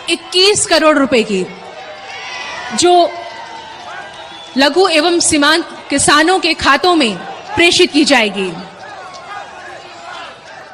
21 करोड़ रुपए की, जो लघु एवं सीमांत किसानों के खातों में प्रेषित की जाएगी।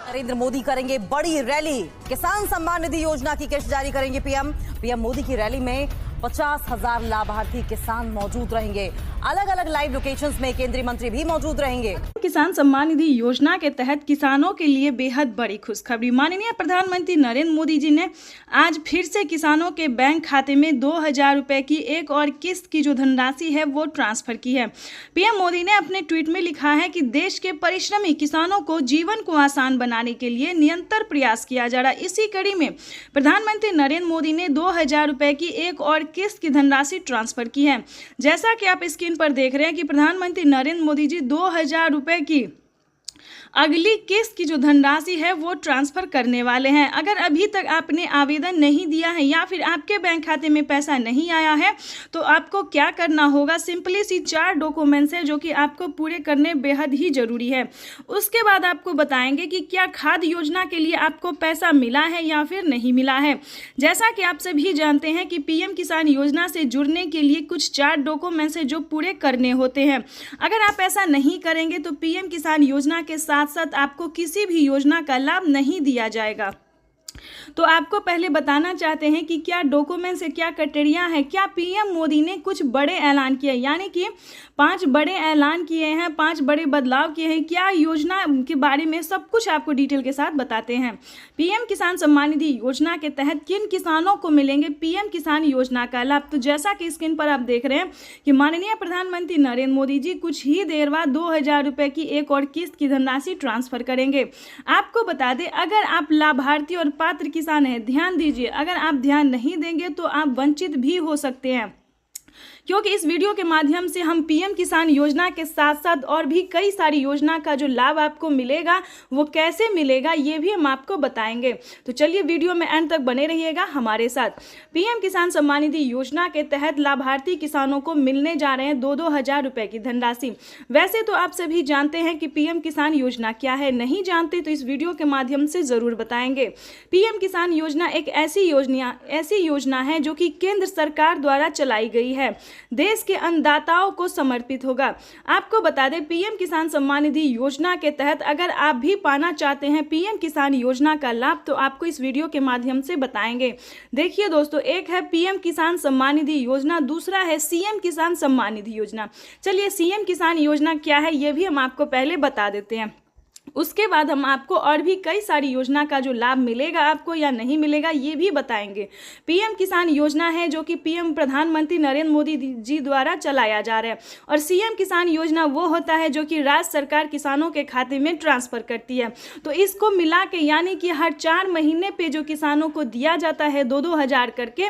नरेंद्र मोदी करेंगे बड़ी रैली, किसान सम्मान निधि योजना की किस्त जारी करेंगे पीएम मोदी की रैली में 50,000 लाभार्थी किसान मौजूद रहेंगे। अलग अलग लाइव लोकेशंस में केंद्रीय मंत्री भी मौजूद रहेंगे। किसान सम्मान निधि योजना के तहत किसानों के लिए बेहद बड़ी खुशखबरी। माननीय प्रधानमंत्री नरेंद्र मोदी जी ने आज फिर से किसानों के बैंक खाते में 2,000 रुपए की एक और किस्त की जो धनराशि है वो ट्रांसफर की है। पीएम मोदी ने अपने ट्वीट में लिखा है कि देश के परिश्रमी किसानों को जीवन को आसान बनाने के लिए निरंतर प्रयास किया जा रहा है। इसी कड़ी में प्रधानमंत्री नरेंद्र मोदी ने 2,000 रुपए की एक और किस्त की धनराशि ट्रांसफर की है। जैसा कि आप स्क्रीन पर देख रहे हैं कि प्रधानमंत्री नरेंद्र मोदी जी 2,000 रुपए की अगली किस्त की जो धनराशि है वो ट्रांसफर करने वाले हैं। अगर अभी तक आपने आवेदन नहीं दिया है या फिर आपके बैंक खाते में पैसा नहीं आया है तो आपको क्या करना होगा, सिंपली सी 4 डॉक्यूमेंट्स हैं जो कि आपको पूरे करने बेहद ही जरूरी है। उसके बाद आपको बताएंगे कि क्या खाद योजना के लिए आपको पैसा मिला है या फिर नहीं मिला है। जैसा कि आप सभी जानते हैं कि पीएम किसान योजना से जुड़ने के लिए कुछ 4 डॉक्यूमेंट्स हैं जो पूरे करने होते हैं। अगर आप ऐसा नहीं करेंगे तो पीएम किसान योजना के साथ साथ आपको किसी भी योजना का लाभ नहीं दिया जाएगा। तो आपको पहले बताना चाहते हैं कि क्या डॉक्यूमेंट से क्या क्राइटेरिया है। क्या पीएम मोदी ने कुछ बड़े ऐलान किए, यानी कि 5 बड़े ऐलान किए हैं, 5 बड़े बदलाव किए हैं। क्या योजना के बारे में सब कुछ आपको डिटेल के साथ बताते हैं। पीएम किसान सम्मान निधि योजना के तहत किन किसानों को मिलेंगे पीएम किसान योजना का लाभ। तो जैसा कि स्क्रीन पर आप देख रहे हैं कि माननीय प्रधानमंत्री नरेंद्र मोदी जी कुछ ही देर बाद 2,000 रुपए की एक और किस्त की धनराशि ट्रांसफर करेंगे। आपको बता दें, अगर आप लाभार्थी और पात्र किसान हैं, ध्यान दीजिए, अगर आप ध्यान नहीं देंगे तो आप वंचित भी हो सकते हैं, क्योंकि इस वीडियो के माध्यम से हम पीएम किसान योजना के साथ साथ और भी कई सारी योजना का जो लाभ आपको मिलेगा वो कैसे मिलेगा ये भी हम आपको बताएंगे। तो चलिए वीडियो में अंत तक बने रहिएगा हमारे साथ। पीएम किसान सम्मान निधि योजना के तहत लाभार्थी किसानों को मिलने जा रहे हैं 2-2 रुपए की धनराशि। वैसे तो आप सभी जानते हैं कि पीएम किसान योजना क्या है, नहीं जानते तो इस वीडियो के माध्यम से जरूर बताएंगे। पीएम किसान योजना एक ऐसी योजना है जो कि केंद्र सरकार द्वारा चलाई गई है, देश के अन्नदाताओं को समर्पित होगा। आपको बता दें, पीएम किसान सम्मान निधि योजना के तहत अगर आप भी पाना चाहते हैं पीएम किसान योजना का लाभ तो आपको इस वीडियो के माध्यम से बताएंगे। देखिए दोस्तों, एक है पीएम किसान सम्मान निधि योजना, दूसरा है सीएम किसान सम्मान निधि योजना। चलिए सीएम किसान योजना क्या है ये भी हम आपको पहले बता देते हैं, उसके बाद हम आपको और भी कई सारी योजना का जो लाभ मिलेगा आपको या नहीं मिलेगा ये भी बताएंगे। पीएम किसान योजना है जो कि पीएम प्रधानमंत्री नरेंद्र मोदी जी द्वारा चलाया जा रहा है, और सीएम किसान योजना वो होता है जो कि राज्य सरकार किसानों के खाते में ट्रांसफर करती है। तो इसको मिला के यानी कि हर 4 महीने पे जो किसानों को दिया जाता है 2-2 हज़ार करके,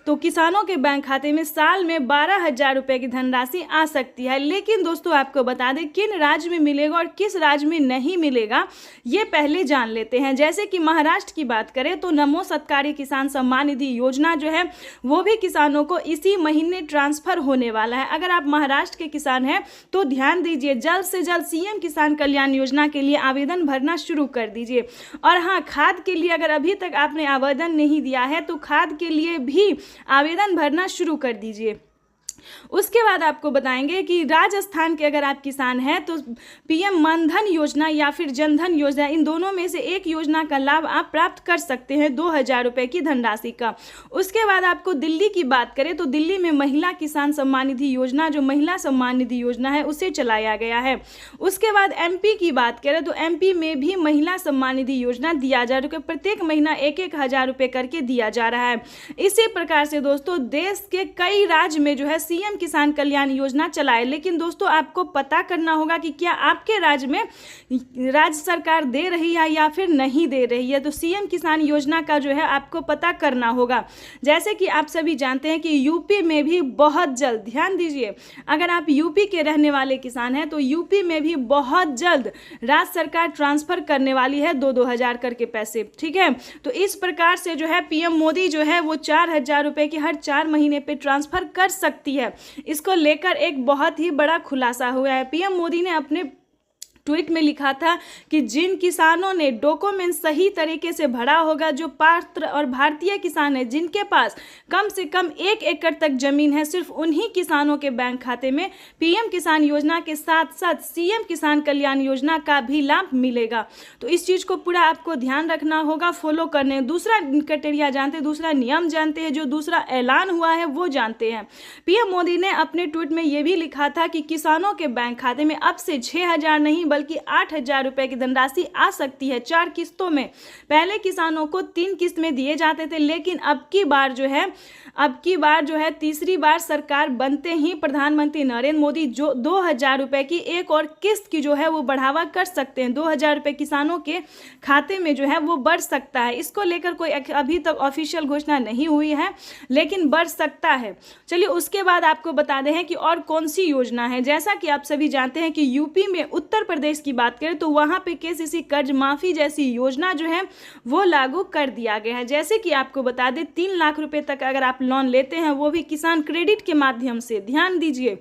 तो किसानों के बैंक खाते में साल में 12,000 रुपए की धनराशि आ सकती है। लेकिन दोस्तों आपको बता दें किन राज्य में मिलेगा और किस राज्य में नहीं मिलेगा ये पहले जान लेते हैं। जैसे कि महाराष्ट्र की बात करें तो नमो सत्कारी किसान सम्मान निधि योजना जो है वो भी किसानों को इसी महीने ट्रांसफर होने वाला है। अगर आप महाराष्ट्र के किसान हैं तो ध्यान दीजिए, जल्द से जल्द सीएम किसान कल्याण योजना के लिए आवेदन भरना शुरू कर दीजिए। और हाँ, खाद के लिए अगर अभी तक आपने आवेदन नहीं दिया है तो खाद के लिए भी आवेदन भरना शुरू कर दीजिए। उसके बाद आपको बताएंगे कि राजस्थान के अगर आप किसान हैं तो पीएम मनधन योजना या फिर जनधन योजना, इन दोनों में से एक योजना का लाभ आप प्राप्त कर सकते हैं 2,000 रुपए की धनराशि का। उसके बाद आपको दिल्ली की बात करें तो दिल्ली में महिला किसान सम्मान निधि योजना जो महिला सम्मान निधि योजना है उसे चलाया गया है। उसके बाद एमपी की बात करें तो एमपी में भी महिला सम्मान निधि योजना दिया जा रहा है, प्रत्येक महीना 1-1 हज़ार रुपए करके दिया जा रहा है। इसी प्रकार से दोस्तों देश के कई राज्य में जो है सीएम किसान कल्याण योजना चलाए। लेकिन दोस्तों आपको पता करना होगा कि क्या आपके राज्य में राज्य सरकार दे रही है या फिर नहीं दे रही है। तो सीएम किसान योजना का जो है आपको पता करना होगा। जैसे कि आप सभी जानते हैं कि यूपी में भी बहुत जल्द, ध्यान दीजिए, अगर आप यूपी के रहने वाले किसान हैं तो यूपी में भी बहुत जल्द राज्य सरकार ट्रांसफर करने वाली है 2-2 हज़ार करके पैसे, ठीक है। तो इस प्रकार से जो है पीएम मोदी जो है वो 4,000 रुपए की हर 4 महीने पे ट्रांसफर कर सकती है। इसको लेकर एक बहुत ही बड़ा खुलासा हुआ है। पीएम मोदी ने अपने ट्वीट में लिखा था कि जिन किसानों ने डॉक्यूमेंट सही तरीके से भरा होगा, जो पात्र और भारतीय किसान हैं, जिनके पास कम से कम 1 एकड़ तक जमीन है, सिर्फ उन्हीं किसानों के बैंक खाते में पीएम किसान योजना के साथ साथ सीएम किसान कल्याण योजना का भी लाभ मिलेगा। तो इस चीज़ को पूरा आपको ध्यान रखना होगा, फॉलो करने। दूसरा क्राइटेरिया जानते हैं, दूसरा नियम जानते हैं, जो दूसरा ऐलान हुआ है वो जानते हैं। पीएम मोदी ने अपने ट्वीट में ये भी लिखा था कि किसानों के बैंक खाते में अब से 6,000 नहीं बल्कि 8,000 रुपए की धनराशि आ सकती है 4 किस्तों में। पहले किसानों को 3 किस्त में दिए जाते थे, लेकिन अब की बार जो है तीसरी बार सरकार बनते ही प्रधानमंत्री नरेंद्र मोदी जो 2,000 रुपए की एक और किस्त की जो है वो बढ़ावा कर सकते हैं। 2,000 रुपए किसानों के खाते में जो है वो बढ़ सकता है। इसको लेकर कोई अभी तक ऑफिशियल घोषणा नहीं हुई है, लेकिन बढ़ सकता है। चलिए उसके बाद आपको बता दें कि और कौन सी योजना है। जैसा कि आप सभी जानते हैं कि यूपी में उत्तर प्रदेश की बात करें तो वहां पे केसीसी कर्ज माफी जैसी योजना जो है वो लागू कर दिया गया है। जैसे कि आपको बता दें 3 लाख रुपए तक अगर आप लोन लेते हैं, वो भी किसान क्रेडिट के माध्यम से, ध्यान दीजिए,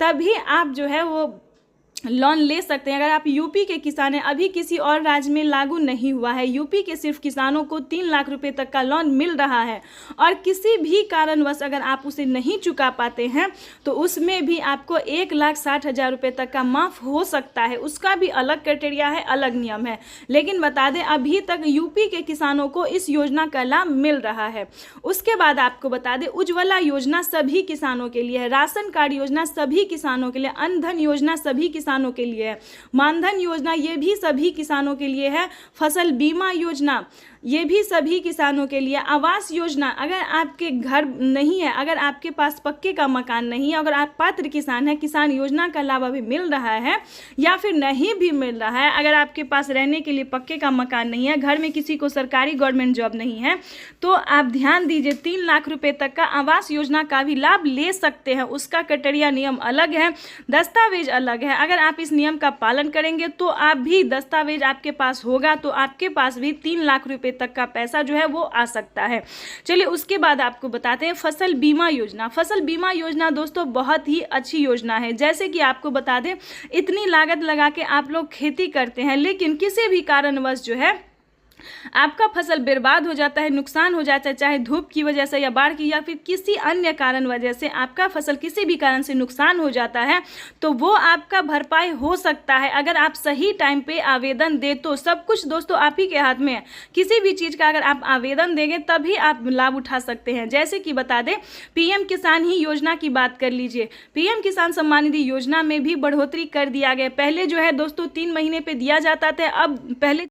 तभी आप जो है वो लोन ले सकते हैं। अगर आप यूपी के किसान हैं, अभी किसी और राज्य में लागू नहीं हुआ है, यूपी के सिर्फ किसानों को 3 लाख रुपए तक का लोन मिल रहा है और किसी भी कारणवश अगर आप उसे नहीं चुका पाते हैं तो उसमें भी आपको 1,60,000 रुपए तक का माफ हो सकता है। उसका भी अलग क्राइटेरिया है, अलग नियम है, लेकिन बता दें अभी तक यूपी के किसानों को इस योजना का लाभ मिल रहा है। उसके बाद आपको बता दें उज्ज्वला योजना सभी किसानों के लिए है, राशन कार्ड योजना सभी किसानों के लिए, अनधन योजना सभी किसानों के लिए है, मानधन योजना ये भी सभी किसानों के लिए है, फसल बीमा योजना ये भी सभी किसानों के लिए, आवास योजना अगर आपके घर नहीं है, अगर आपके पास पक्के का मकान नहीं है, अगर आप पात्र किसान हैं, किसान योजना का लाभ अभी मिल रहा है या फिर नहीं भी मिल रहा है, अगर आपके पास रहने के लिए पक्के का मकान नहीं है, घर में किसी को सरकारी गवर्नमेंट जॉब नहीं है, तो आप ध्यान दीजिए 3 लाख रुपए तक का आवास योजना का भी लाभ ले सकते हैं। उसका क्राइटेरिया नियम अलग है, दस्तावेज अलग है। अगर आप इस नियम का पालन करेंगे तो आप भी दस्तावेज आपके पास होगा तो आपके पास भी 3 लाख रुपए तक का पैसा जो है वो आ सकता है। चलिए उसके बाद आपको बताते हैं फसल बीमा योजना। फसल बीमा योजना दोस्तों बहुत ही अच्छी योजना है। जैसे कि आपको बता दें इतनी लागत लगा के आप लोग खेती करते हैं, लेकिन किसी भी कारणवश जो है आपका फसल बर्बाद हो जाता है, नुकसान हो जाता है, चाहे धूप की वजह से या बाढ़ की या फिर किसी अन्य कारण वजह से आपका फसल किसी भी कारण से नुकसान हो जाता है, तो वो आपका भरपाई हो सकता है अगर आप सही टाइम पे आवेदन दे तो। सब कुछ दोस्तों आप ही के हाथ में है, किसी भी चीज़ का अगर आप आवेदन देंगे तभी आप लाभ उठा सकते हैं। जैसे कि बता दें पीएम किसान ही योजना की बात कर लीजिए, पीएम किसान सम्मान निधि योजना में भी बढ़ोतरी कर दिया गया। पहले जो है दोस्तों 3 महीने पे दिया जाता था, अब पहले